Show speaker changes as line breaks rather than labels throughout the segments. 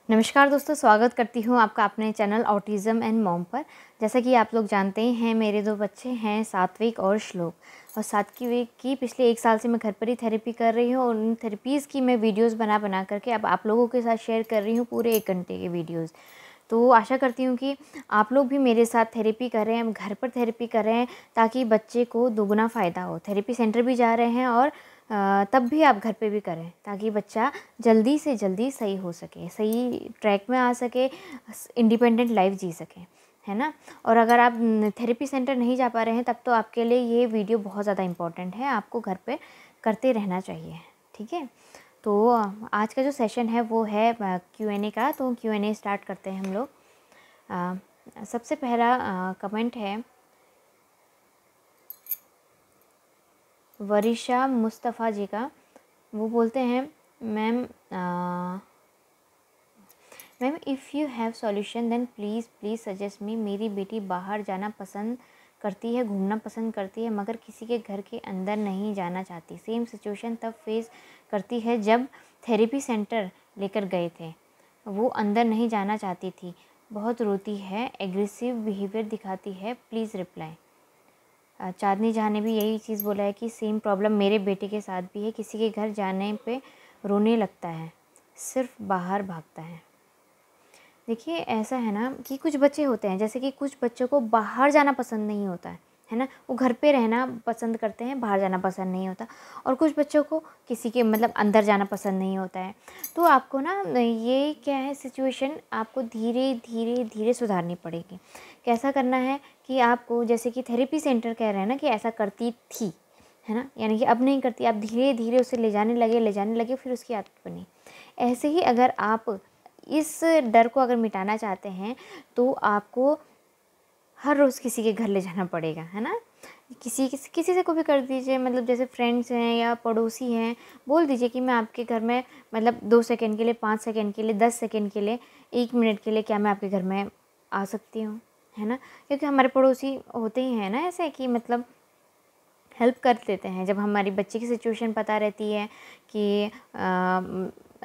नमस्कार दोस्तों, स्वागत करती हूँ आपका अपने चैनल ऑटिज़म एंड मॉम पर। जैसा कि आप लोग जानते हैं, मेरे 2 बच्चे हैं, सात्विक और श्लोक। और सात्विक की पिछले 1 साल से मैं घर पर ही थेरेपी कर रही हूँ और उन थेरेपीज़ की मैं वीडियोस बना करके अब आप लोगों के साथ शेयर कर रही हूँ, पूरे 1 घंटे के वीडियोस। तो आशा करती हूँ कि आप लोग भी मेरे साथ थेरेपी कर रहे हैं, घर पर थेरेपी कर रहे हैं, ताकि बच्चे को दोगुना फ़ायदा हो। थेरेपी सेंटर भी जा रहे हैं और तब भी आप घर पे भी करें, ताकि बच्चा जल्दी से जल्दी सही हो सके, सही ट्रैक में आ सके, इंडिपेंडेंट लाइफ जी सके, है ना। और अगर आप थेरेपी सेंटर नहीं जा पा रहे हैं, तब तो आपके लिए ये वीडियो बहुत ज़्यादा इम्पोर्टेंट है, आपको घर पे करते रहना चाहिए, ठीक है। तो आज का जो सेशन है वो है Q&A का। तो Q&A स्टार्ट करते हैं हम लोग। सबसे पहला कमेंट है वरिशा मुस्तफ़ा जी का। वो बोलते हैं, ma'am if you have solution then please suggest me. मेरी बेटी बाहर जाना पसंद करती है, घूमना पसंद करती है, मगर किसी के घर के अंदर नहीं जाना चाहती। सेम सिचुएशन तब फेस करती है जब थेरेपी सेंटर लेकर गए थे। वो अंदर नहीं जाना चाहती थी, बहुत रोती है, एग्रेसिव बिहेवियर दिखाती है, प्लीज़ रिप्लाई। चांदनी जहाँ ने भी यही चीज़ बोला है कि सेम प्रॉब्लम मेरे बेटे के साथ भी है, किसी के घर जाने पे रोने लगता है, सिर्फ बाहर भागता है। देखिए, ऐसा है ना कि कुछ बच्चे होते हैं, जैसे कि कुछ बच्चों को बाहर जाना पसंद नहीं होता है ना, वो घर पे रहना पसंद करते हैं, बाहर जाना पसंद नहीं होता। और कुछ बच्चों को किसी के मतलब अंदर जाना पसंद नहीं होता है। तो आपको ना ये क्या है सिचुएशन, आपको धीरे धीरे धीरे सुधारनी पड़ेगी। कैसा करना है कि आपको, जैसे कि थेरेपी सेंटर कह रहे हैं ना कि ऐसा करती थी, है ना, यानी कि अब नहीं करती, आप धीरे धीरे उसे ले जाने लगे, फिर उसकी आदत बनी। ऐसे ही अगर आप इस डर को अगर मिटाना चाहते हैं, तो आपको हर रोज़ किसी के घर ले जाना पड़ेगा, है ना। किसी से को भी कर दीजिए, मतलब जैसे फ्रेंड्स हैं या पड़ोसी हैं, बोल दीजिए कि मैं आपके घर में मतलब 2 सेकंड के लिए, 5 सेकंड के लिए, 10 सेकंड के लिए, 1 मिनट के लिए क्या मैं आपके घर में आ सकती हूँ, है ना। क्योंकि हमारे पड़ोसी होते ही हैं ना ऐसे कि मतलब हेल्प कर देते हैं। जब हमारी बच्चे की सिचुएशन पता रहती है कि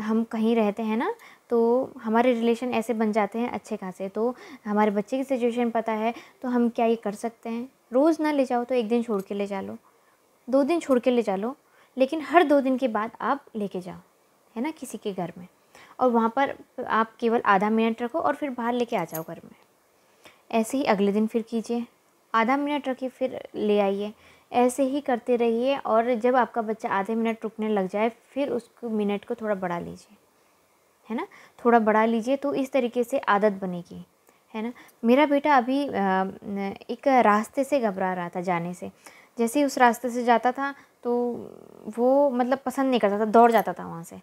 हम कहीं रहते हैं ना, तो हमारे रिलेशन ऐसे बन जाते हैं अच्छे खासे। तो हमारे बच्चे की सिचुएशन पता है, तो हम क्या ये कर सकते हैं, रोज़ ना ले जाओ तो 1 दिन छोड़ के ले जा लो, 2 दिन छोड़ के ले जा लो, लेकिन हर 2 दिन के बाद आप लेके जाओ, है ना, किसी के घर में। और वहाँ पर आप केवल आधा मिनट रखो और फिर बाहर लेके आ जाओ घर में। ऐसे ही अगले दिन फिर कीजिए, आधा मिनट रखिए फिर ले आइए। ऐसे ही करते रहिए, और जब आपका बच्चा आधे मिनट रुकने लग जाए, फिर उसको मिनट को थोड़ा बढ़ा लीजिए, है ना, थोड़ा बढ़ा लीजिए, तो इस तरीके से आदत बनेगी, है ना। मेरा बेटा अभी एक रास्ते से घबरा रहा था जाने से। जैसे ही उस रास्ते से जाता था, तो वो मतलब पसंद नहीं करता था, दौड़ जाता था वहाँ से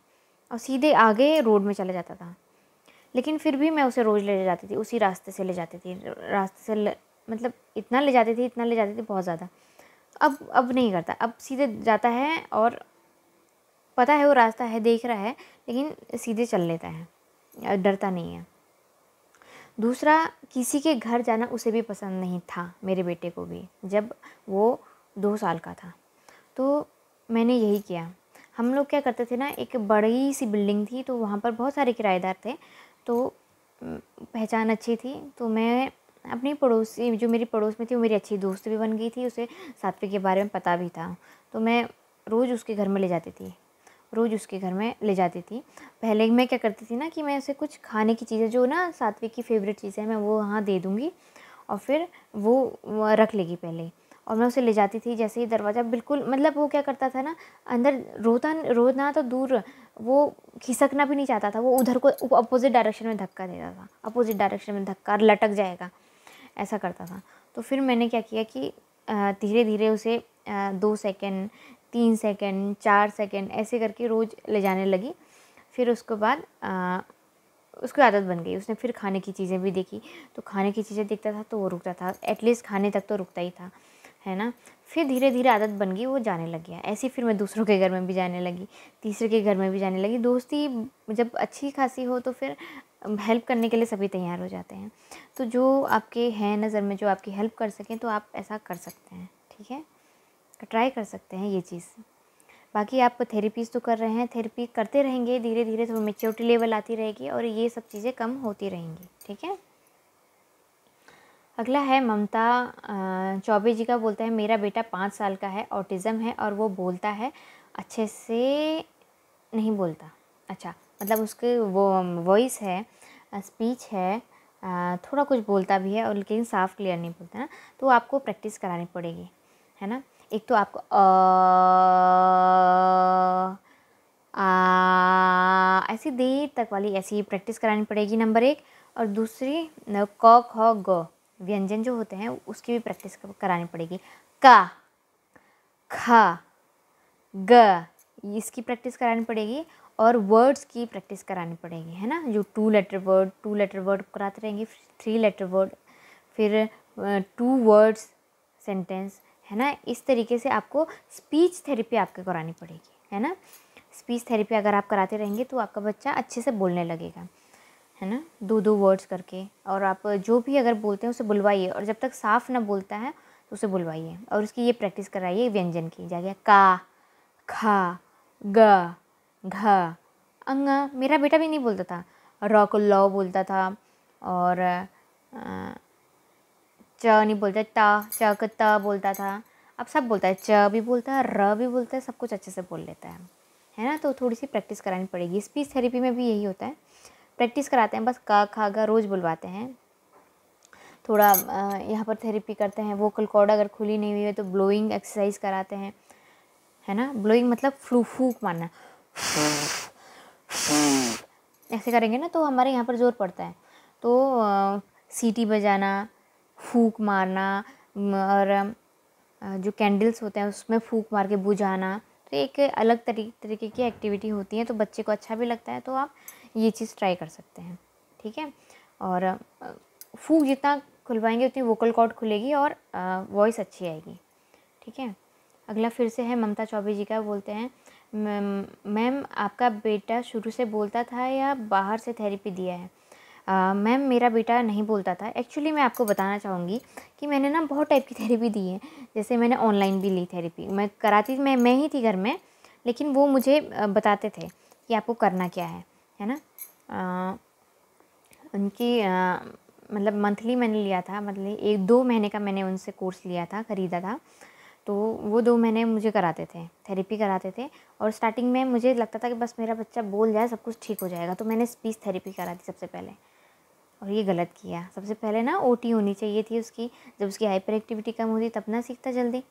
और सीधे आगे रोड में चला जाता था। लेकिन फिर भी मैं उसे रोज़ ले जाती थी, उसी रास्ते से ले जाती थी, रास्ते से मतलब इतना ले जाती थी बहुत ज़्यादा। अब नहीं करता, अब सीधे जाता है, और पता है वो रास्ता है, देख रहा है, लेकिन सीधे चल लेता है, डरता नहीं है। दूसरा, किसी के घर जाना उसे भी पसंद नहीं था, मेरे बेटे को भी, जब वो 2 साल का था। तो मैंने यही किया। हम लोग क्या करते थे ना, एक बड़ी सी बिल्डिंग थी, तो वहाँ पर बहुत सारे किराएदार थे, तो पहचान अच्छी थी। तो मैं अपनी पड़ोसी, जो मेरी पड़ोस में थी, वो मेरी अच्छी दोस्त भी बन गई थी, उसे सात्विक के बारे में पता भी था। तो मैं रोज़ उसके घर में ले जाती थी, पहले मैं क्या करती थी ना कि मैं उसे कुछ खाने की चीज़ें, जो ना सात्विक की फ़ेवरेट चीज़ें हैं, मैं वो वहाँ दे दूँगी, और फिर वो रख लेगी पहले। और मैं उसे ले जाती थी, जैसे ही दरवाज़ा बिल्कुल, मतलब वो क्या करता था ना, अंदर रोना तो दूर, वो खिसकना भी नहीं चाहता था, वो उधर को अपोज़िट डायरेक्शन में धक्का देता था, अपोज़िट डायरेक्शन में धक्का, लटक जाएगा, ऐसा करता था। तो फिर मैंने क्या किया कि धीरे धीरे उसे 2 सेकंड, 3 सेकंड, 4 सेकंड ऐसे करके रोज़ ले जाने लगी। फिर उसके बाद उसकी आदत बन गई। उसने फिर खाने की चीज़ें भी देखी, तो खाने की चीज़ें देखता था तो वो रुकता था, एटलीस्ट खाने तक तो रुकता ही था, है ना। फिर धीरे धीरे आदत बन गई, वो जाने लग गया। ऐसे ही फिर मैं दूसरों के घर में भी जाने लगी, तीसरे के घर में भी जाने लगी। दोस्ती जब अच्छी खासी हो, तो फिर हेल्प करने के लिए सभी तैयार हो जाते हैं। तो जो आपके हैं नज़र में, जो आपकी हेल्प कर सकें, तो आप ऐसा कर सकते हैं, ठीक है, ट्राई कर सकते हैं ये चीज़। बाकी आप थेरेपीज़ तो कर रहे हैं, थेरेपी करते रहेंगे, धीरे धीरे थोड़ी मैच्योरिटी लेवल आती रहेगी और ये सब चीज़ें कम होती रहेंगी। ठीक है। अगला है ममता चौबे जी का, बोलता है मेरा बेटा 5 साल का है, ऑटिज़म है और वो बोलता है अच्छे से नहीं बोलता। अच्छा, मतलब उसके वो वॉइस है, स्पीच है, थोड़ा कुछ बोलता भी है और लेकिन साफ क्लियर नहीं बोलता ना, तो आपको प्रैक्टिस करानी पड़ेगी, है ना। एक तो आपको ऐसी देर तक वाली ऐसी प्रैक्टिस करानी पड़ेगी, नंबर 1। और दूसरी क ख ग व्यंजन जो होते हैं उसकी भी प्रैक्टिस करानी पड़ेगी। का, ख, ग, इसकी प्रैक्टिस करानी पड़ेगी और वर्ड्स की प्रैक्टिस करानी पड़ेगी, है ना। जो 2 लेटर वर्ड कराते रहेंगे, 3 लेटर वर्ड, फिर 2 वर्ड्स सेंटेंस, है ना। इस तरीके से आपको स्पीच थेरेपी आपको करानी पड़ेगी, है ना। स्पीच थेरेपी अगर आप कराते रहेंगे तो आपका बच्चा अच्छे से बोलने लगेगा, है ना, 2-2 वर्ड्स करके। और आप जो भी अगर बोलते हैं उसे बुलवाइए और जब तक साफ़ ना बोलता है तो उसे बुलवाइए और उसकी ये प्रैक्टिस कराइए व्यंजन की। जाके का, खा, ग, घ, अंग। मेरा बेटा भी नहीं बोलता था, र को ल बोलता था और च नहीं बोलता, च को त बोलता था। अब सब बोलता है, च भी बोलता है, र भी बोलता है, सब कुछ अच्छे से बोल लेता है ना। तो थोड़ी सी प्रैक्टिस करानी पड़ेगी। स्पीच थेरेपी में भी यही होता है, प्रैक्टिस कराते हैं, बस का, खा, गा रोज़ बुलवाते हैं। थोड़ा यहाँ पर थेरेपी करते हैं, वोकल कॉर्ड अगर खुली नहीं हुई है तो ब्लोइंग एक्सरसाइज कराते हैं, है ना। ब्लोइंग मतलब फूंक मारना, ऐसे करेंगे ना तो हमारे यहाँ पर ज़ोर पड़ता है। तो सीटी बजाना, फूंक मारना और जो कैंडल्स होते हैं उसमें फूंक मार के बुझाना, तो एक अलग तरीके की एक्टिविटी होती है, तो बच्चे को अच्छा भी लगता है। तो आप ये चीज़ ट्राई कर सकते हैं, ठीक है। और फूंक जितना खुलवाएंगे उतनी वोकल कॉर्ड खुलेगी और वॉइस अच्छी आएगी, ठीक है। अगला फिर से है ममता चौबे जी का, बोलते हैं मैम आपका बेटा शुरू से बोलता था या बाहर से थेरेपी दिया है? मैम मेरा बेटा नहीं बोलता था। एक्चुअली मैं आपको बताना चाहूँगी कि मैंने ना बहुत टाइप की थेरेपी दी है। जैसे मैंने ऑनलाइन भी ली थेरेपी, मैं कराती मैं ही थी घर में, लेकिन वो मुझे बताते थे कि आपको करना क्या है ना। उनकी मतलब मंथली मैंने लिया था, मतलब 1-2 महीने का मैंने उनसे कोर्स लिया था, ख़रीदा था। तो वो 2 महीने मुझे कराते थे, थेरेपी कराते थे। और स्टार्टिंग में मुझे लगता था कि बस मेरा बच्चा बोल जाए सब कुछ ठीक हो जाएगा, तो मैंने स्पीच थेरेपी करा दी सबसे पहले। और ये गलत किया, सबसे पहले ना ओटी होनी चाहिए थी उसकी, जब उसकी हाइपर एक्टिविटी कम होती तब ना सीखता जल्दी।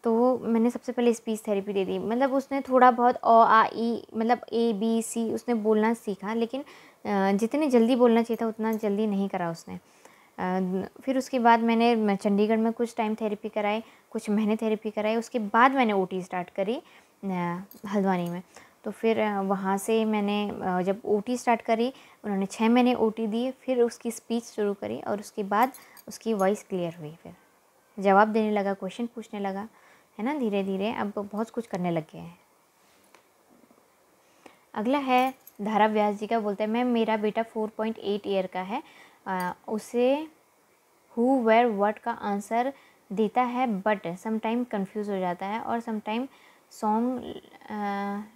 तो मैंने सबसे पहले स्पीच थेरेपी दे दी। मतलब उसने थोड़ा बहुत अ आ ई मतलब ABC उसने बोलना सीखा, लेकिन जितनी जल्दी बोलना चाहिए था उतना जल्दी नहीं करा उसने। फिर उसके बाद मैं चंडीगढ़ में कुछ टाइम थेरेपी कराई, कुछ महीने थेरेपी कराई। उसके बाद मैंने ओटी स्टार्ट करी हल्द्वानी में। तो फिर वहाँ से मैंने जब ओटी स्टार्ट करी, उन्होंने 6 महीने ओटी दी, फिर उसकी स्पीच शुरू करी और उसके बाद उसकी वॉइस क्लियर हुई, फिर जवाब देने लगा, क्वेश्चन पूछने लगा, है ना। धीरे धीरे अब बहुत कुछ करने लग गया है। अगला है धारा व्यास जी का, बोलते हैं मैम मेरा बेटा 4.8 ईयर का है, उसे हु वेयर व्हाट का आंसर देता है बट समटाइम कंफ्यूज हो जाता है और समटाइम सॉन्ग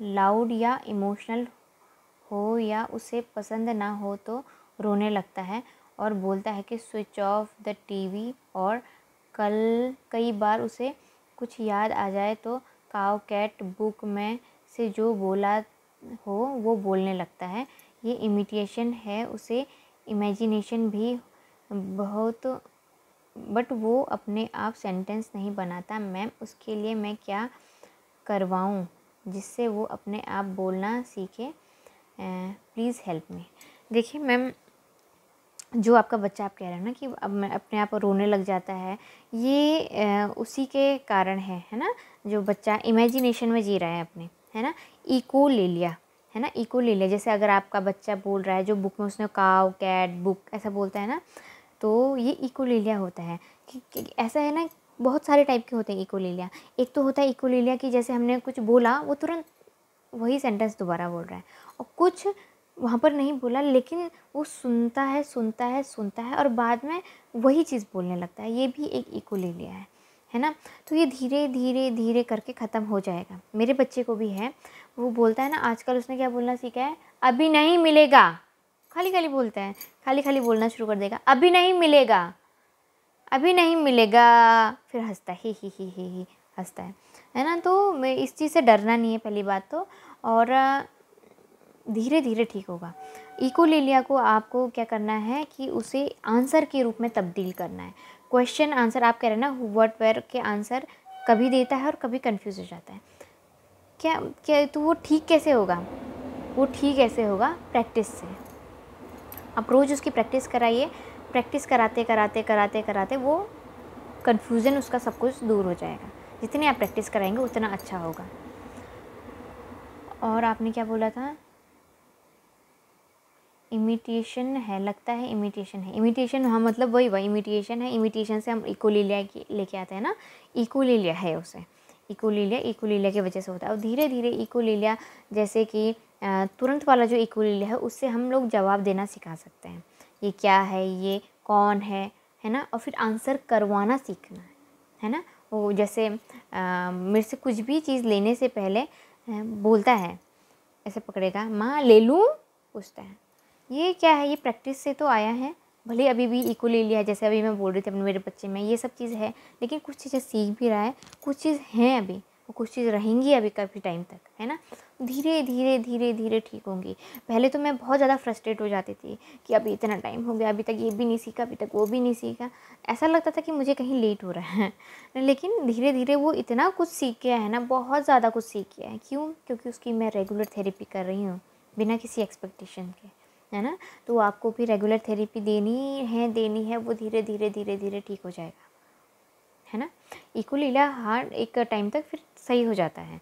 लाउड या इमोशनल हो या उसे पसंद ना हो तो रोने लगता है और बोलता है कि स्विच ऑफ द टीवी। और कई बार उसे कुछ याद आ जाए तो काउ कैट बुक में से जो बोला हो वो बोलने लगता है। ये इमिटेशन है, उसे इमेजिनेशन भी बहुत, बट वो अपने आप सेंटेंस नहीं बनाता। मैम उसके लिए मैं क्या करवाऊँ जिससे वो अपने आप बोलना सीखे? Please help me. देखिए मैम, जो आपका बच्चा आप कह रहे हैं ना कि अब मैं अपने आप रोने लग जाता है, ये उसी के कारण है ना। जो बच्चा इमेजिनेशन में जी रहा है अपने, है ना, इको ले लिया, है ना, इको ले लिया। जैसे अगर आपका बच्चा बोल रहा है जो बुक में उसने काउ कैट बुक ऐसा बोलता है ना, तो ये इकोलेलिया होता है। कि ऐसा है ना, बहुत सारे टाइप के होते हैं इकोलेलिया। एक तो होता है इकोलेलिया कि जैसे हमने कुछ बोला वो तुरंत वही सेंटेंस दोबारा बोल रहा है, और कुछ वहाँ पर नहीं बोला लेकिन वो सुनता है और बाद में वही चीज़ बोलने लगता है। ये भी एक इकोलेलिया है है ना। तो ये धीरे धीरे धीरे करके ख़त्म हो जाएगा। मेरे बच्चे को भी है, वो बोलता है ना आजकल, उसने क्या बोलना सीखा है, अभी नहीं मिलेगा, खाली खाली बोलता है, खाली खाली बोलना शुरू कर देगा, अभी नहीं मिलेगा, अभी नहीं मिलेगा, फिर हंसता है, ही हंसता है ना। तो मैं इस चीज़ से डरना नहीं है पहली बात तो, और धीरे धीरे ठीक होगा। इकोलिलिया को आपको क्या करना है कि उसे आंसर के रूप में तब्दील करना है। क्वेश्चन आंसर आप कह रहे हैं ना, व्हाट वेयर के आंसर कभी देता है और कभी कंफ्यूज हो जाता है। क्या क्या तो वो ठीक कैसे होगा, वो ठीक ऐसे होगा प्रैक्टिस से। आप रोज़ उसकी प्रैक्टिस कराइए, प्रैक्टिस कराते कराते कराते कराते वो कन्फ्यूज़न उसका सब कुछ दूर हो जाएगा। जितनी आप प्रैक्टिस कराएंगे उतना अच्छा होगा। और आपने क्या बोला था, इमिटेशन है, लगता है इमिटेशन है, इमिटेशन हाँ मतलब वही इमिटेशन है। इमिटेशन से हम इकोलिलिया लेके आते हैं ना, इकोलिलिया है उसे, इकोलिलिया की वजह से होता है। और धीरे धीरे इकोलिलिया जैसे कि तुरंत वाला जो इकोलिलिया है उससे हम लोग जवाब देना सिखा सकते हैं, ये क्या है, ये कौन है ना। और फिर आंसर करवाना सीखना है ना। वो जैसे मेरे से कुछ भी चीज़ लेने से पहले बोलता है, ऐसे पकड़ेगा, माँ ले लूँ, पूछता है, ये क्या है, ये प्रैक्टिस से तो आया है। भले अभी भी इकोलिलिया है, जैसे अभी मैं बोल रही थी अपने मेरे बच्चे में ये सब चीज़ है, लेकिन कुछ चीज़ें सीख भी रहा है, कुछ चीज़ हैं अभी, और कुछ चीज़ रहेंगी अभी काफ़ी टाइम तक, है ना। धीरे धीरे धीरे धीरे ठीक होंगी। पहले तो मैं बहुत ज़्यादा फ्रस्ट्रेट हो जाती थी कि अभी इतना टाइम हो गया, अभी तक ये भी नहीं सीखा, अभी तक वो भी नहीं सीखा, ऐसा लगता था कि मुझे कहीं लेट हो रहा है। लेकिन धीरे धीरे वो इतना कुछ सीख गया है ना, बहुत ज़्यादा कुछ सीख गया है। क्यों? क्योंकि उसकी मैं रेगुलर थेरेपी कर रही हूँ बिना किसी एक्सपेक्टेशन के, है ना। तो आपको भी रेगुलर थेरेपी देनी है, वो धीरे धीरे धीरे धीरे ठीक हो जाएगा, है ना। इकोलिलिया हार्ड एक टाइम तक फिर सही हो जाता है।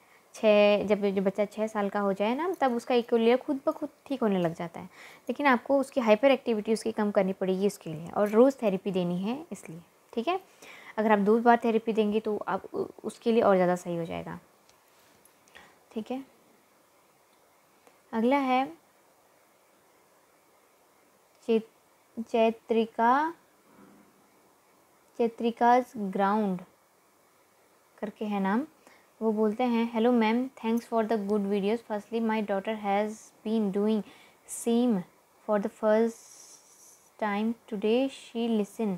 जब बच्चा 6 साल का हो जाए ना, तब उसका इकोलिलिया खुद ब खुद ठीक होने लग जाता है। लेकिन आपको उसकी हाइपर एक्टिविटी उसकी कम करनी पड़ेगी इसके लिए, और रोज़ थेरेपी देनी है इसलिए, ठीक है। अगर आप 2 बार थेरेपी देंगे तो आप उसके लिए और ज़्यादा सही हो जाएगा, ठीक है। अगला है चैत्रिकाज ग्राउंड करके है नाम। वो बोलते हैं, hello ma'am, thanks for the good videos. Firstly my daughter has been doing same for the first time today. She listen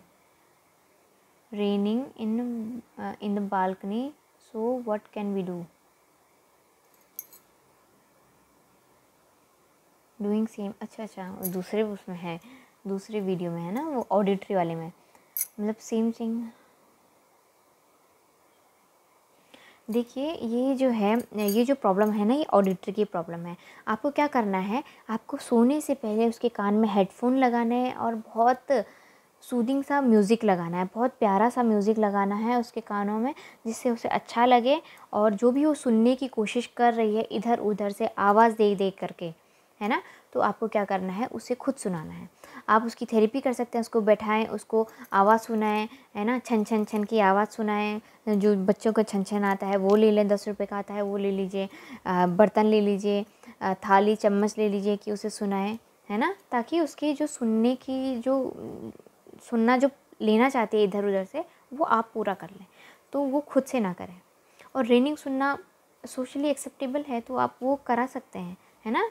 raining in the balcony, so what can we do. Doing same, अच्छा दूसरे उसमें है, दूसरे video में है ना, वो auditory वाले में, मतलब सेम थिंग। देखिए ये जो प्रॉब्लम है ना, ये ऑडिटरी की प्रॉब्लम है। आपको क्या करना है, आपको सोने से पहले उसके कान में हेडफोन लगाना है और बहुत सूदिंग सा म्यूज़िक लगाना है, बहुत प्यारा सा म्यूज़िक लगाना है उसके कानों में, जिससे उसे अच्छा लगे। और जो भी वो सुनने की कोशिश कर रही है इधर उधर से आवाज़ दे करके, है ना, तो आपको क्या करना है, उसे खुद सुनाना है। आप उसकी थेरेपी कर सकते हैं, उसको बैठाएं, उसको आवाज़ सुनाएं, है ना, छन छन छन की आवाज़ सुनाएं। जो बच्चों को छन छन आता है वो ले लें, 10 रुपये का आता है वो ले लीजिए। बर्तन ले लीजिए, थाली चम्मच ले लीजिए कि उसे सुनाएं, है ना, ताकि उसकी जो सुनने की सुनना जो लेना चाहती है इधर उधर से, वो आप पूरा कर लें, तो वो खुद से ना करें। और रेनिंग सुनना सोशली एक्सेप्टेबल है तो आप वो करा सकते हैं, है ना।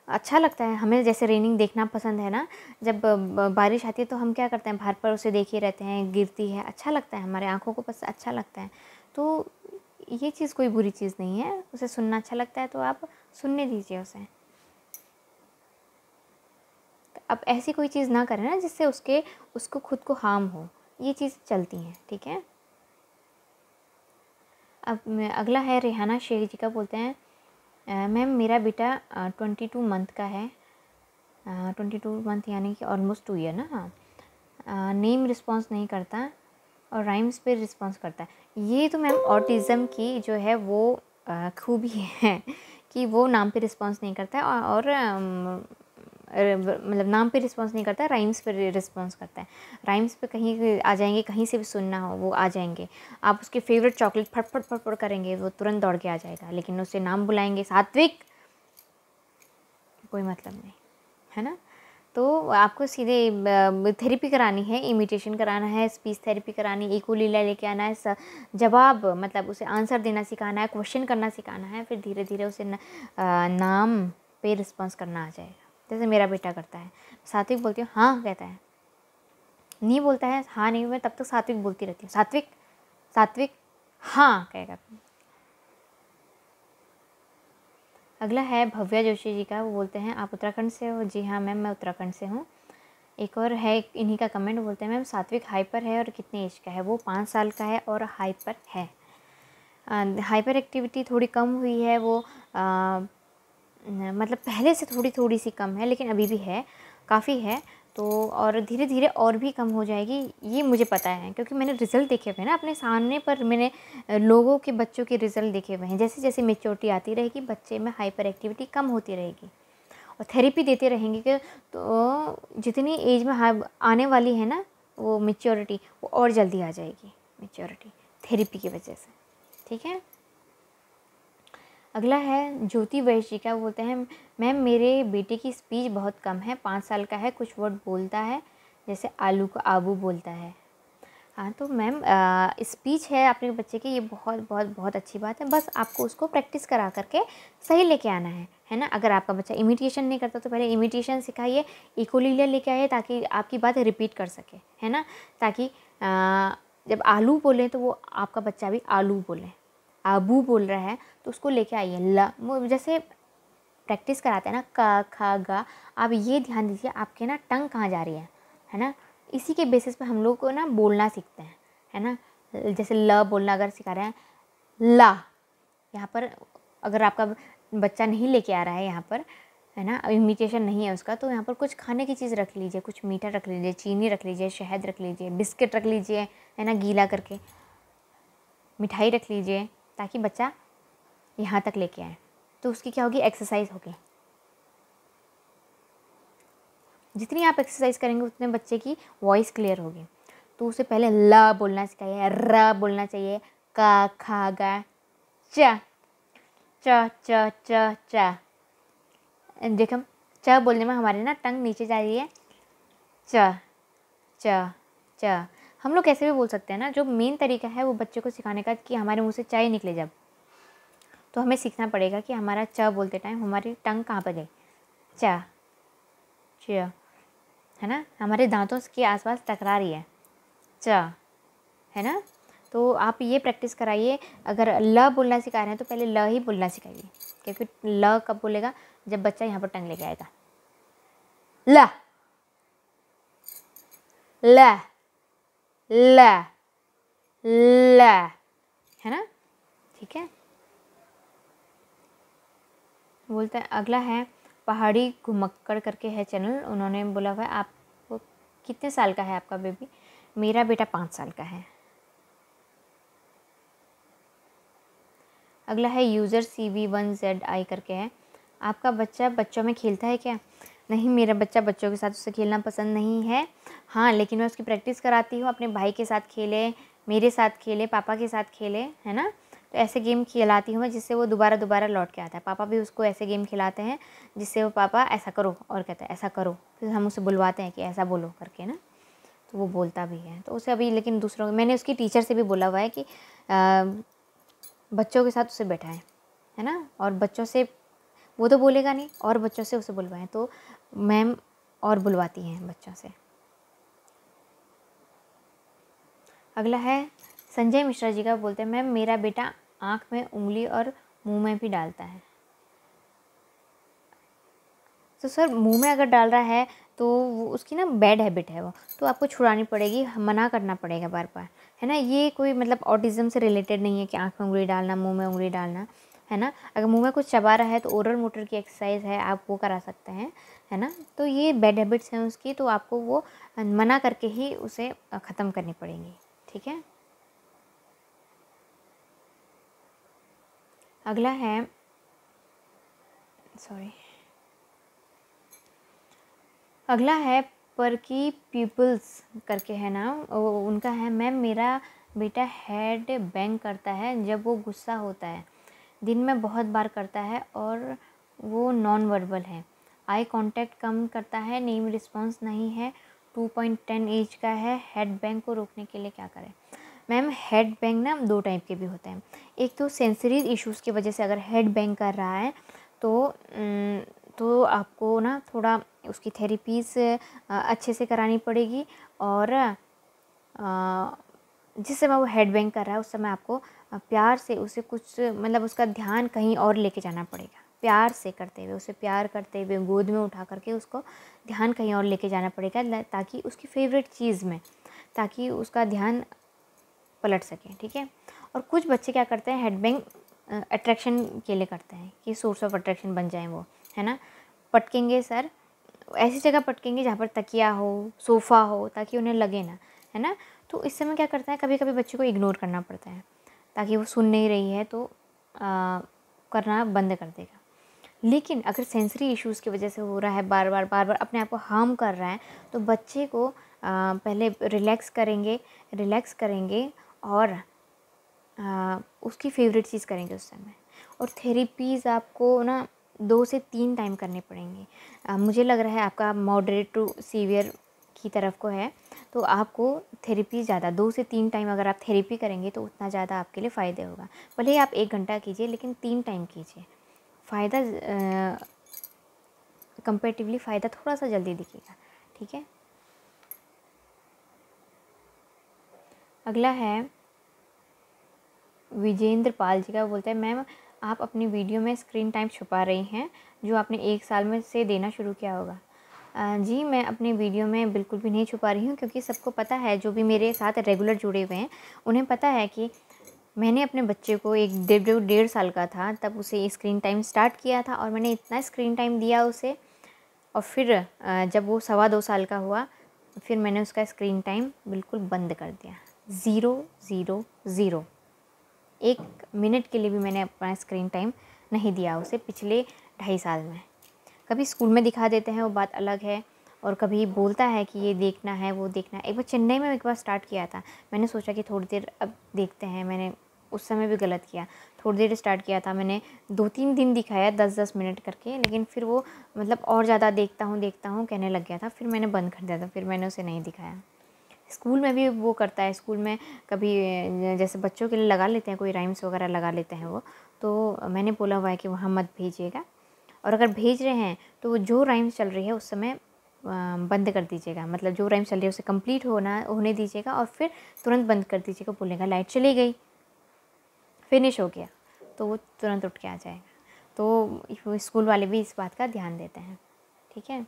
अच्छा लगता है हमें, जैसे रेनिंग देखना पसंद है ना, जब बारिश आती है तो हम क्या करते हैं, बाहर पर उसे देखे रहते हैं, गिरती है, अच्छा लगता है, हमारे आँखों को बस अच्छा लगता है। तो ये चीज़ कोई बुरी चीज़ नहीं है, उसे सुनना अच्छा लगता है तो आप सुनने दीजिए उसे। अब ऐसी कोई चीज़ ना करें ना जिससे उसको खुद को हार्म हो, ये चीज़ चलती हैं, ठीक है। अब अगला है रेहाना शेख जी का, बोलते हैं, मैम मेरा बेटा 22 मंथ का है, 22 मंथ यानी कि ऑलमोस्ट 2 ईयर ना। हाँ, नेम रिस्पॉन्स नहीं करता और राइम्स पे रिस्पॉन्स करता है। ये तो मैम ऑटिज़म की जो है वो खूबी है कि वो नाम पे रिस्पॉन्स नहीं करता है, और मतलब नाम पे रिस्पॉन्स नहीं करता, राइम्स पे रिस्पॉन्स करता है। राइम्स पे कहीं आ जाएंगे, कहीं से भी सुनना हो वो आ जाएंगे। आप उसके फेवरेट चॉकलेट फट फट फट फट करेंगे, वो तुरंत दौड़ के आ जाएगा। लेकिन उससे नाम बुलाएंगे, सात्विक, कोई मतलब नहीं, है ना। तो आपको सीधे थेरेपी करानी है, इमिटेशन कराना है, स्पीच थेरेपी करानी, इकोलीला लेके आना है, जवाब मतलब उसे आंसर देना सिखाना है, क्वेश्चन करना सिखाना है, फिर धीरे धीरे उसे नाम पे रिस्पॉन्स करना आ जाएगा। जैसे मेरा बेटा करता है, सात्विक बोलती हूँ हाँ कहता है, नहीं बोलता है हाँ नहीं, मैं तब तक सात्विक बोलती रहती हूँ, सात्विक सात्विक हाँ कहेगा। अगला है भव्या जोशी जी का, वो बोलते हैं आप उत्तराखंड से हो? जी हाँ मैम, मैं उत्तराखंड से हूँ। एक और है इन्हीं का कमेंट, बोलते हैं मैम सात्विक हाइपर है और कितने एज का है? वो 5 साल का है और हाइपर है। हाइपर एक्टिविटी थोड़ी कम हुई है, वो मतलब पहले से थोड़ी थोड़ी सी कम है, लेकिन अभी भी है, काफ़ी है। तो और धीरे धीरे और भी कम हो जाएगी, ये मुझे पता है, क्योंकि मैंने रिज़ल्ट देखे हुए हैं ना अपने सामने पर, मैंने लोगों के बच्चों के रिज़ल्ट देखे हुए हैं। जैसे जैसे मेच्योरिटी आती रहेगी बच्चे में हाइपर एक्टिविटी कम होती रहेगी, और थेरेपी देते रहेंगे कि तो जितनी एज में आने वाली है ना वो मेच्योरिटी, वो और जल्दी आ जाएगी मेच्योरिटी थेरेपी की वजह से। ठीक है। अगला है ज्योति वैश्य जी का, बोलते हैं मैम मेरे बेटे की स्पीच बहुत कम है, 5 साल का है, कुछ वर्ड बोलता है जैसे आलू को आबू बोलता है। हाँ तो मैम स्पीच है आपके बच्चे की, ये बहुत बहुत बहुत अच्छी बात है, बस आपको उसको प्रैक्टिस करा करके सही लेके आना है ना। अगर आपका बच्चा इमिटेशन नहीं करता तो पहले इमिटेशन सिखाइए, इकोलीलिया लेके आइए ताकि आपकी बात रिपीट कर सके, है ना, ताकि जब आलू बोले तो वो आपका बच्चा भी आलू बोले। आबू बोल रहा है तो उसको लेके आइए ला, जैसे प्रैक्टिस कराते हैं ना का खा गा, आप ये ध्यान दीजिए आपके ना टंग कहाँ जा रही है ना। इसी के बेसिस पे हम लोग को ना बोलना सीखते हैं, है ना। जैसे ल बोलना अगर सिखा रहे हैं, ला, यहाँ पर अगर आपका बच्चा नहीं लेके आ रहा है यहाँ पर, है ना, इमिटेशन नहीं है उसका, तो यहाँ पर कुछ खाने की चीज़ रख लीजिए, कुछ मीठा रख लीजिए, चीनी रख लीजिए, शहद रख लीजिए, बिस्किट रख लीजिए, है ना, गीला करके मिठाई रख लीजिए, ताकि बच्चा यहाँ तक लेके आए। तो उसकी क्या होगी, एक्सरसाइज होगी। जितनी आप एक्सरसाइज करेंगे उतने बच्चे की वॉइस क्लियर होगी। तो उसे पहले ल बोलना सिखाइए, र बोलना चाहिए, का खा गा च च च च च। देखो च बोलने में हमारे ना टंग नीचे जा रही है, च च च। हम लोग कैसे भी बोल सकते हैं ना, जो मेन तरीका है वो बच्चे को सिखाने का कि हमारे मुँह से च ही निकले जब, तो हमें सीखना पड़ेगा कि हमारा च बोलते टाइम हमारी टंग कहाँ पर गई, च च, है ना, हमारे दांतों के आसपास टकरा रही है, च, है ना। तो आप ये प्रैक्टिस कराइए। अगर ल बोलना सिखा रहे हैं तो पहले ल ही बोलना सिखाइए, क्योंकि ल कब बोलेगा, जब बच्चा यहाँ पर टंग लेके आएगा, ल ल ल ल, है ना। ठीक है। बोलते हैं अगला है पहाड़ी घुमक्कड़ करके है चैनल, उन्होंने बोला हुआ है आप कितने साल का है आपका बेबी? मेरा बेटा 5 साल का है। अगला है यूज़र CV1ZI करके है, आपका बच्चा बच्चों में खेलता है क्या? नहीं, मेरा बच्चा बच्चों के साथ उससे खेलना पसंद नहीं है। हाँ, लेकिन मैं उसकी प्रैक्टिस कराती हूँ, अपने भाई के साथ खेले, मेरे साथ खेले, पापा के साथ खेले, है ना। तो ऐसे गेम खिलाती हूँ मैं जिससे वो दोबारा दोबारा लौट के आता है। पापा भी उसको ऐसे गेम खिलाते हैं जिससे वो पापा ऐसा करो और कहता है ऐसा करो, फिर हम उसे बुलवाते हैं कि ऐसा बोलो करके ना, तो वो बोलता भी है। तो उसे अभी लेकिन दूसरों, मैंने उसकी टीचर से भी बोला हुआ है कि बच्चों के साथ उसे बैठाएं, है ना, और बच्चों से वो तो बोलेगा नहीं और बच्चों से उसे बुलवाएं, तो मैम और बुलवाती हैं बच्चों से। अगला है संजय मिश्रा जी का, बोलते हैं मैम मेरा बेटा आँख में उंगली और मुंह में भी डालता है। तो सर मुंह में अगर डाल रहा है तो वो उसकी ना बैड हैबिट है वो, तो आपको छुड़ानी पड़ेगी, मना करना पड़ेगा बार बार, है ना। ये कोई मतलब ऑटिज़म से रिलेटेड नहीं है कि आँख में उंगली डालना, मुंह में उंगली डालना, है ना। अगर मुंह में कुछ चबा रहा है तो ओरल मोटर की एक्सरसाइज है, आप वो करा सकते हैं, है ना। तो ये बैड हैबिट्स हैं उसकी, तो आपको वो मना करके ही उसे ख़त्म करनी पड़ेंगी। ठीक है। अगला है अगला है परकी पीपल्स करके है नाम, उनका है मैम मेरा बेटा हेड बैंग करता है जब वो गुस्सा होता है, दिन में बहुत बार करता है और वो नॉन वर्बल है, आई कांटेक्ट कम करता है, नेम रिस्पॉन्स नहीं है, 2.10 एज का है, हेड बैंग को रोकने के लिए क्या करें? मैम हेड बैंग ना 2 टाइप के भी होते हैं। एक तो सेंसरी इश्यूज़ की वजह से अगर हेड बैंग कर रहा है तो आपको ना थोड़ा उसकी थेरेपीज़ अच्छे से करानी पड़ेगी, और जिस समय वो हेड बैंग कर रहा है उस समय आपको प्यार से उसे कुछ मतलब उसका ध्यान कहीं और लेके जाना पड़ेगा। प्यार से करते हुए, उसे प्यार करते हुए गोद में उठा करके उसको ध्यान कहीं और लेके जाना पड़ेगा, ताकि उसकी फेवरेट चीज़ में, ताकि उसका ध्यान पलट सके, ठीक है। और कुछ बच्चे क्या करते हैं, हेड बैंग अट्रैक्शन के लिए करते हैं कि सोर्स ऑफ अट्रैक्शन बन जाएं वो, है ना। पटकेंगे सर, ऐसी जगह पटकेंगे जहाँ पर तकिया हो, सोफ़ा हो, ताकि उन्हें लगे ना, है ना। तो इस समय क्या करता है, कभी कभी बच्चे को इग्नोर करना पड़ता है, ताकि वो सुन नहीं रही है तो करना बंद कर देगा। लेकिन अगर सेंसरी इश्यूज़ की वजह से हो रहा है, बार बार अपने आप को हार्म कर रहा है, तो बच्चे को पहले रिलैक्स करेंगे और उसकी फेवरेट चीज़ करेंगे उस समय। और थेरेपीज़ आपको ना 2 से 3 टाइम करने पड़ेंगे। मुझे लग रहा है आपका मॉडरेट टू सीवियर की तरफ को है, तो आपको थेरेपी ज़्यादा 2 से 3 टाइम अगर आप थेरेपी करेंगे तो उतना ज़्यादा आपके लिए फ़ायदे होगा। भले ही आप 1 घंटा कीजिए, लेकिन 3 टाइम कीजिए, फ़ायदा कंपैरेटिवली फ़ायदा थोड़ा सा जल्दी दिखेगा, ठीक है। अगला है विजेंद्र पाल जी का, बोलते हैं मैम आप अपनी वीडियो में स्क्रीन टाइम छुपा रही हैं जो आपने 1 साल में से देना शुरू किया होगा। जी मैं अपने वीडियो में बिल्कुल भी नहीं छुपा रही हूँ, क्योंकि सबको पता है, जो भी मेरे साथ रेगुलर जुड़े हुए हैं उन्हें पता है कि मैंने अपने बच्चे को एक 1.5 साल का था तब उसे स्क्रीन टाइम स्टार्ट किया था, और मैंने इतना स्क्रीन टाइम दिया उसे, और फिर जब वो 2.25 साल का हुआ फिर मैंने उसका स्क्रीन टाइम बिल्कुल बंद कर दिया। 0 1 मिनट के लिए भी मैंने अपना स्क्रीन टाइम नहीं दिया उसे पिछले 2.5 साल में। कभी स्कूल में दिखा देते हैं वो बात अलग है, और कभी बोलता है कि ये देखना है वो देखना है। एक बार चेन्नई में एक बार स्टार्ट किया था, मैंने सोचा कि थोड़ी देर अब देखते हैं, मैंने उस समय भी गलत किया, थोड़ी देर स्टार्ट किया था मैंने, 2-3 दिन दिखाया 10-10 मिनट करके, लेकिन फिर वो मतलब और ज़्यादा देखता हूँ कहने लग गया था, फिर मैंने बंद कर दिया था, फिर मैंने उसे नहीं दिखाया। स्कूल में भी वो करता है, स्कूल में कभी जैसे बच्चों के लिए लगा लेते हैं, कोई राइम्स वगैरह लगा लेते हैं वो, तो मैंने बोला हुआ है कि वहाँ मत भेजिएगा, और अगर भेज रहे हैं तो वो जो राइम्स चल रही है उस समय बंद कर दीजिएगा, मतलब जो राइम्स चल रही है उसे कंप्लीट होने दीजिएगा, और फिर तुरंत बंद कर दीजिएगा। बोलेगा लाइट चली गई, फिनिश हो गया, तो वो तुरंत उठ के आ जाएगा। तो स्कूल वाले भी इस बात का ध्यान देते हैं, ठीक है।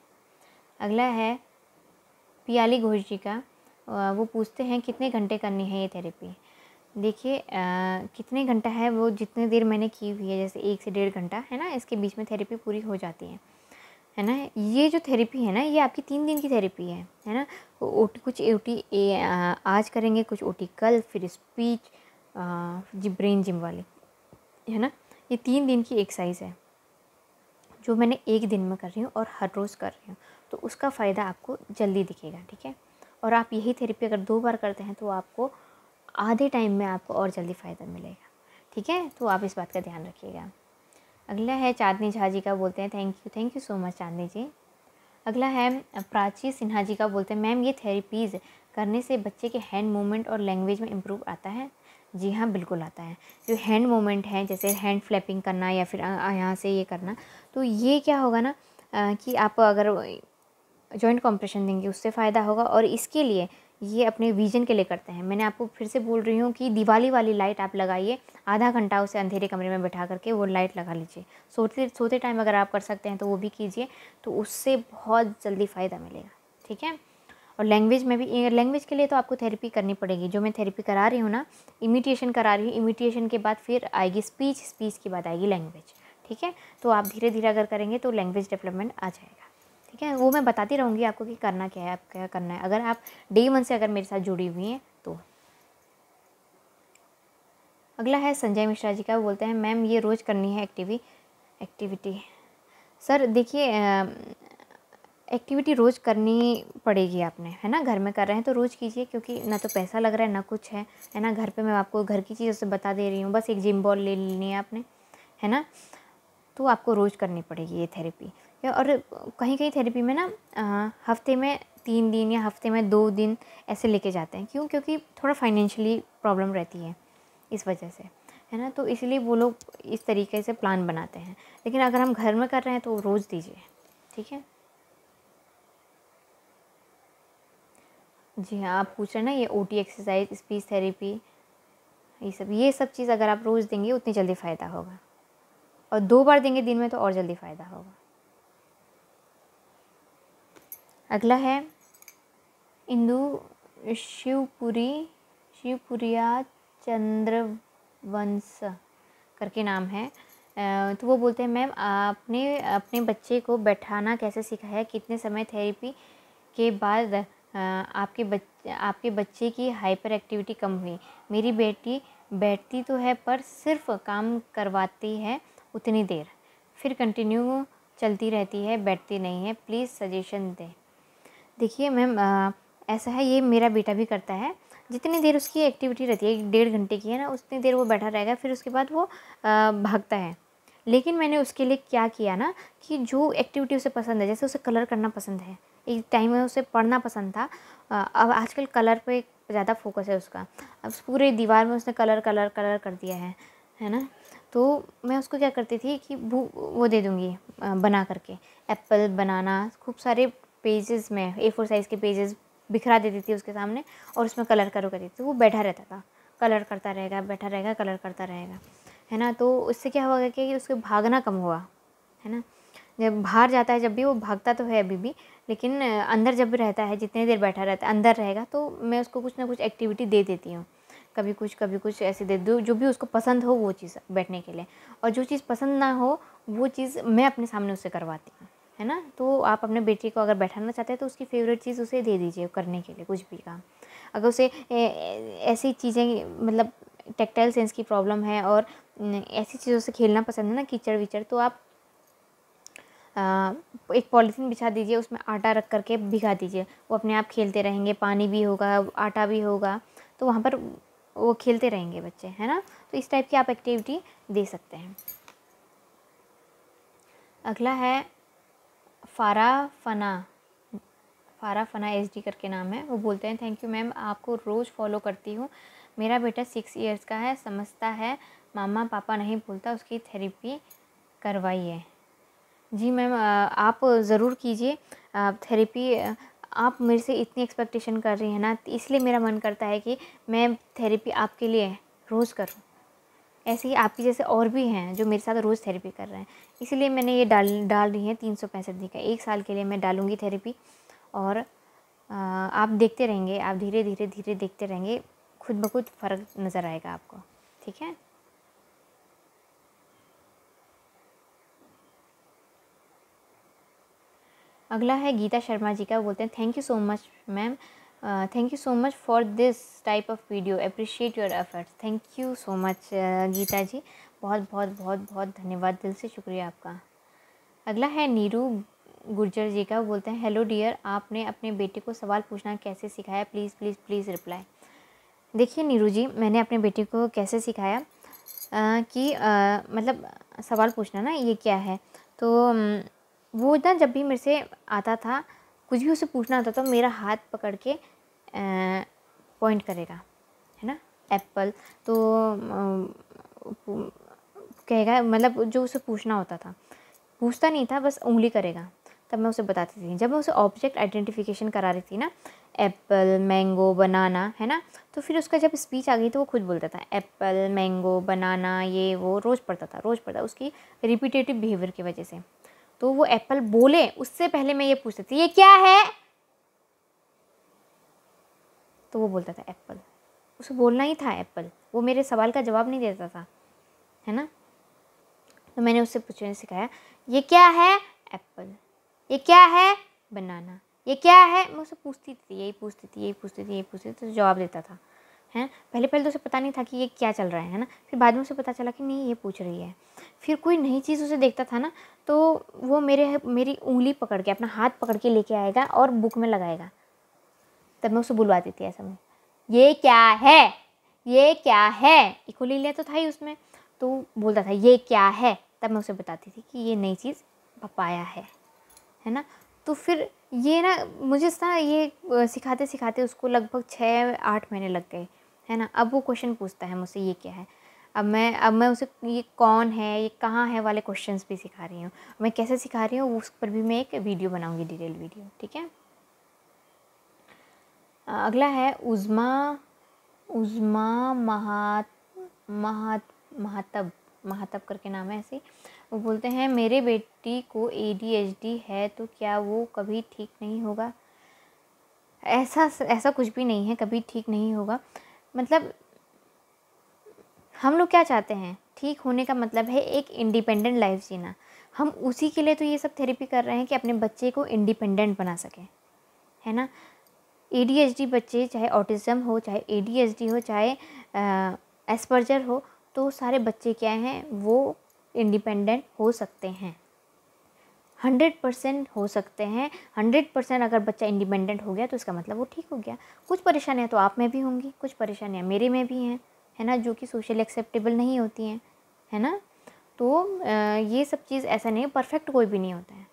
अगला है पियाली घोष जी का, वो पूछते हैं कितने घंटे करनी है ये थेरेपी। देखिए कितने घंटा है, वो जितने देर मैंने की हुई है, जैसे 1 से 1.5 घंटा है ना, इसके बीच में थेरेपी पूरी हो जाती है ना। ये जो थेरेपी है ना, ये आपकी 3 दिन की थेरेपी है ना। कुछ ओटी आज करेंगे, कुछ ओटी कल, फिर स्पीच जी ब्रेन जिम वाली, है ना। ये 3 दिन की एक्सरसाइज है जो मैंने 1 दिन में कर रही हूँ और हर रोज़ कर रही हूँ, तो उसका फ़ायदा आपको जल्दी दिखेगा, ठीक है। और आप यही थेरेपी अगर 2 बार करते हैं तो आपको आधे टाइम में आपको और जल्दी फ़ायदा मिलेगा, ठीक है। तो आप इस बात का ध्यान रखिएगा। अगला है चांदनी झा जी का, बोलते हैं थैंक यू सो मच चांदनी जी। अगला है प्राची सिन्हा जी का, बोलते हैं मैम ये थेरेपीज़ करने से बच्चे के हैंड मूवमेंट और लैंग्वेज में इम्प्रूव आता है। जी हाँ, बिल्कुल आता है। जो हैंड मूवमेंट है, जैसे हैंड फ्लैपिंग करना या फिर यहाँ से ये करना, तो ये क्या होगा ना कि आप अगर जॉइंट कॉम्प्रेशन देंगे उससे फ़ायदा होगा। और इसके लिए ये अपने विजन के लिए करते हैं। मैंने आपको फिर से बोल रही हूँ कि दिवाली वाली लाइट आप लगाइए, आधा घंटा उसे अंधेरे कमरे में बैठा करके वो लाइट लगा लीजिए। सोते टाइम अगर आप कर सकते हैं तो वो भी कीजिए, तो उससे बहुत जल्दी फ़ायदा मिलेगा, ठीक है। और लैंग्वेज में भी, लैंग्वेज के लिए तो आपको थेरेपी करनी पड़ेगी। जो मैं थेरेपी करा रही हूँ ना, इमिटेशन करा रही हूँ, इमिटेशन के बाद फिर आएगी स्पीच, स्पीच के बाद आएगी लैंग्वेज, ठीक है। तो आप धीरे धीरे अगर करेंगे तो लैंग्वेज डेवलपमेंट आ जाएगा, ठीक है। वो मैं बताती रहूँगी आपको कि करना क्या है, आप क्या करना है, अगर आप डे 1 से अगर मेरे साथ जुड़ी हुई हैं तो। अगला है संजय मिश्रा जी का, बोलते हैं मैम ये रोज़ करनी है एक्टिविटी। सर देखिए एक्टिविटी रोज़ करनी पड़ेगी आपने, है ना। घर में कर रहे हैं तो रोज़ कीजिए, क्योंकि ना तो पैसा लग रहा है ना कुछ है ना। घर पे मैं आपको घर की चीज़ों से बता दे रही हूँ, बस एक जिम बॉल ले लेनी है आपने, है ना। तो आपको रोज़ करनी पड़ेगी ये थेरेपी। और कहीं कहीं थेरेपी में ना हफ्ते में 3 दिन या हफ्ते में 2 दिन ऐसे लेके जाते हैं। क्यों? क्योंकि थोड़ा फाइनेंशियली प्रॉब्लम रहती है इस वजह से, है ना। तो इसलिए वो लोग इस तरीके से प्लान बनाते हैं। लेकिन अगर हम घर में कर रहे हैं तो रोज़ दीजिए, ठीक है। जी हाँ, आप पूछ रहे हैं ना ये ओटी एक्सरसाइज, स्पीच थेरेपी, ये सब चीज़ अगर आप रोज़ देंगे उतनी जल्दी फ़ायदा होगा, और 2 बार देंगे दिन में तो और जल्दी फ़ायदा होगा। अगला है इंदु शिवपुरिया चंद्रवंश करके नाम है। तो वो बोलते हैं, मैम आपने अपने बच्चे को बैठाना कैसे सिखाया? कितने समय थेरेपी के बाद आपके बच्चे की हाइपर एक्टिविटी कम हुई? मेरी बेटी बैठती तो है पर सिर्फ काम करवाती है उतनी देर, फिर कंटिन्यू चलती रहती है, बैठती नहीं है। प्लीज़ सजेशन दें। देखिए मैम, ऐसा है, ये मेरा बेटा भी करता है। जितनी देर उसकी एक्टिविटी रहती है, 1.5 घंटे की है ना, उतनी देर वो बैठा रहेगा, फिर उसके बाद वो भागता है। लेकिन मैंने उसके लिए क्या किया ना, कि जो एक्टिविटी उसे पसंद है, जैसे उसे कलर करना पसंद है, एक टाइम में उसे पढ़ना पसंद था, अब आजकल कलर पे ज़्यादा फोकस है उसका। अब पूरे दीवार में उसने कलर कलर कलर कर दिया है ना। तो मैं उसको क्या करती थी कि वो दे दूँगी बना करके, एप्पल, बनाना, खूब सारे पेजेस में, A4 साइज़ के पेजेस बिखरा देती थी उसके सामने, और उसमें कलर करो करती थी। वो बैठा रहता था, कलर करता रहेगा, बैठा रहेगा, कलर करता रहेगा, है ना। तो उससे क्या होगा कि उसके भागना कम हुआ, है ना। जब बाहर जाता है, जब भी वो भागता तो है अभी भी, लेकिन अंदर जब भी रहता है, जितनी देर बैठा रहता है, अंदर रहेगा, तो मैं उसको कुछ ना कुछ एक्टिविटी दे देती हूँ। कभी कुछ ऐसे दे दूँ जो भी उसको पसंद हो वो चीज़ बैठने के लिए, और जो चीज़ पसंद ना हो वो चीज़ मैं अपने सामने उससे करवाती हूँ, है ना। तो आप अपने बेटे को अगर बैठाना चाहते हैं तो उसकी फेवरेट चीज़ उसे दे दीजिए करने के लिए, कुछ भी काम। अगर उसे ऐसी चीज़ें, मतलब टेक्टाइल सेंस की प्रॉब्लम है और ऐसी चीज़ों से खेलना पसंद है ना, कीचड़ विचड़, तो आप एक पॉलीथीन बिछा दीजिए, उसमें आटा रख करके भिगा दीजिए, वो अपने आप खेलते रहेंगे, पानी भी होगा, आटा भी होगा, तो वहाँ पर वो खेलते रहेंगे बच्चे, है ना। तो इस टाइप की आप एक्टिविटी दे सकते हैं। अगला है फारा फना SD करके नाम है। वो बोलते हैं, थैंक यू मैम, आपको रोज़ फॉलो करती हूँ। मेरा बेटा 6 इयर्स का है, समझता है, मामा पापा नहीं बोलता, उसकी थेरेपी करवाइए। जी मैम, आप ज़रूर कीजिए थेरेपी। आप मेरे से इतनी एक्सपेक्टेशन कर रही हैं ना, इसलिए मेरा मन करता है कि मैं थेरेपी आपके लिए रोज़ करूँ। ऐसे ही आपके जैसे और भी हैं जो मेरे साथ रोज़ थेरेपी कर रहे हैं, इसलिए मैंने ये डाल रही है 365 दिन का, 1 साल के लिए मैं डालूँगी थेरेपी। और आप देखते रहेंगे, आप धीरे धीरे देखते रहेंगे, खुद ब खुद फ़र्क नज़र आएगा आपको, ठीक है। अगला है गीता शर्मा जी का। बोलते हैं, thank you so much ma'am, thank you so much for this type of video, appreciate your efforts. Thank you so much Geeta ji, बहुत बहुत बहुत बहुत धन्यवाद, दिल से शुक्रिया आपका। अगला है नीरू गुर्जर जी का। वो बोलते हैं, हेलो डियर, आपने अपने बेटे को सवाल पूछना कैसे सिखाया? Please please please reply. देखिए नीरू जी, मैंने अपने बेटे को कैसे सिखाया कि मतलब सवाल पूछना ना ये क्या है, तो वो ना जब भी मेरे से आता था, कुछ भी उसे पूछना होता तो मेरा हाथ पकड़ के पॉइंट करेगा, है ना, एप्पल, तो कहेगा, मतलब जो उसे पूछना होता था, पूछता नहीं था, बस उंगली करेगा, तब मैं उसे बताती थी। जब मैं उसे ऑब्जेक्ट आइडेंटिफिकेशन करा रही थी ना, एप्पल, मैंगो, बनाना, है ना, तो फिर उसका जब स्पीच आ गई तो वो खुद बोलता था एप्पल, मैंगो, बनाना, ये वो रोज़ पढ़ता उसकी रिपीटेटिव बिहेवियर की वजह से। तो वो एप्पल बोले उससे पहले मैं ये पूछती थी, ये क्या है, तो वो बोलता था एप्पल। उसे बोलना ही था एप्पल, वो मेरे सवाल का जवाब नहीं देता था, है ना। तो मैंने उससे पूछने सिखाया, ये क्या है, एप्पल, ये क्या है, बनाना, ये क्या है। मैं उससे पूछती थी, यही पूछती थी, तो जवाब देता था, हैं। पहले तो उसे पता नहीं था कि ये क्या चल रहा है ना। फिर बाद में उसे पता चला कि नहीं, ये पूछ रही है। फिर कोई नई चीज़ उसे देखता था ना, तो वो मेरी उंगली पकड़ के, अपना हाथ पकड़ के लेके आएगा और बुक में लगाएगा। तब मैं उसे बुलवाती थी ऐसा में, ये क्या है, ये क्या है, इकोलीलिया तो था ही उसमें। तो बोलता था, ये क्या है, तब मैं उसे बताती थी कि ये नई चीज़ पपाया है ना। तो फिर ये ना मुझे ये सिखाते सिखाते उसको लगभग 6-8 महीने लग गए, है ना। अब वो क्वेश्चन पूछता है मुझसे ये क्या है। अब मैं उसे ये कौन है, ये कहाँ है वाले क्वेश्चंस भी सिखा रही हूँ। मैं कैसे सिखा रही हूँ उस पर भी मैं एक वीडियो बनाऊँगी, डिटेल वीडियो, ठीक है। अगला है उज़्मा महातब करके नाम है ऐसे। वो बोलते हैं मेरे बेटी को ADHD है तो क्या वो कभी ठीक नहीं होगा? ऐसा कुछ भी नहीं है, कभी ठीक नहीं होगा। मतलब हम लोग क्या चाहते हैं, ठीक होने का मतलब है एक इंडिपेंडेंट लाइफ जीना। हम उसी के लिए तो ये सब थेरेपी कर रहे हैं कि अपने बच्चे को इंडिपेंडेंट बना सकें, है ना। ADHD बच्चे, चाहे ऑटिज़म हो, चाहे ADHD हो, चाहे एस्पर्जर हो, तो सारे बच्चे क्या हैं, वो इंडिपेंडेंट हो सकते हैं, 100% हो सकते हैं। 100% अगर बच्चा इंडिपेंडेंट हो गया तो इसका मतलब वो ठीक हो गया। कुछ परेशानियाँ तो आप में भी होंगी, कुछ परेशानियाँ मेरे में भी हैं, है ना, जो कि सोशली एक्सेप्टेबल नहीं होती हैं, है ना। तो ये सब चीज़ ऐसा नहीं है, परफेक्ट कोई भी नहीं होता है।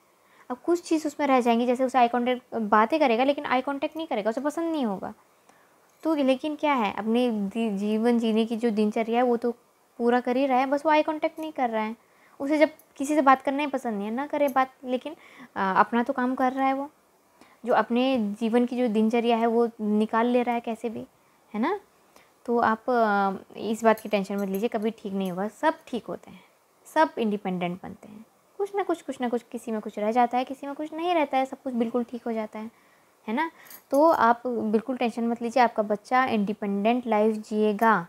अब कुछ चीज़ उसमें रह जाएंगी, जैसे उसे आई कॉन्टैक्ट, बातें करेगा लेकिन आई कॉन्टैक्ट नहीं करेगा, उसे पसंद नहीं होगा। तो लेकिन क्या है, अपने जीवन जीने की जो दिनचर्या है वो तो पूरा कर ही रहा है, बस वो आई कॉन्टैक्ट नहीं कर रहा है। उसे जब किसी से बात करना ही पसंद नहीं है, ना करे बात, लेकिन अपना तो काम कर रहा है वो, जो अपने जीवन की जो दिनचर्या है वो निकाल ले रहा है कैसे भी, है ना। तो आप इस बात की टेंशन मत लीजिए, कभी ठीक नहीं होगा, सब ठीक होते हैं, सब इंडिपेंडेंट बनते हैं। कुछ ना कुछ किसी में कुछ रह जाता है, किसी में कुछ नहीं रहता है, सब कुछ बिल्कुल ठीक हो जाता है ना। तो आप बिल्कुल टेंशन मत लीजिए, आपका बच्चा इंडिपेंडेंट लाइफ जिएगा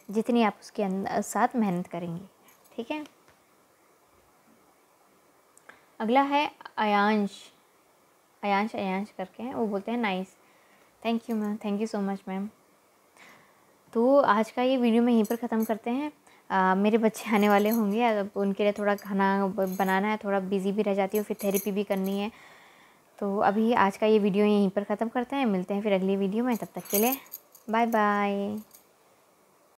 जितनी आप उसके साथ मेहनत करेंगी, ठीक है। अगला है अयांश करके हैं, वो बोलते हैं nice. Thank you ma'am, thank you so much ma'am. तो आज का ये वीडियो में यहीं पर ख़त्म करते हैं। मेरे बच्चे आने वाले होंगे, अब उनके लिए थोड़ा खाना बनाना है, थोड़ा बिज़ी भी रह जाती हूँ, फिर थेरेपी भी करनी है। तो अभी आज का ये वीडियो यहीं पर ख़त्म करते हैं, मिलते हैं फिर अगली वीडियो में, तब तक के लिए बाय बाय।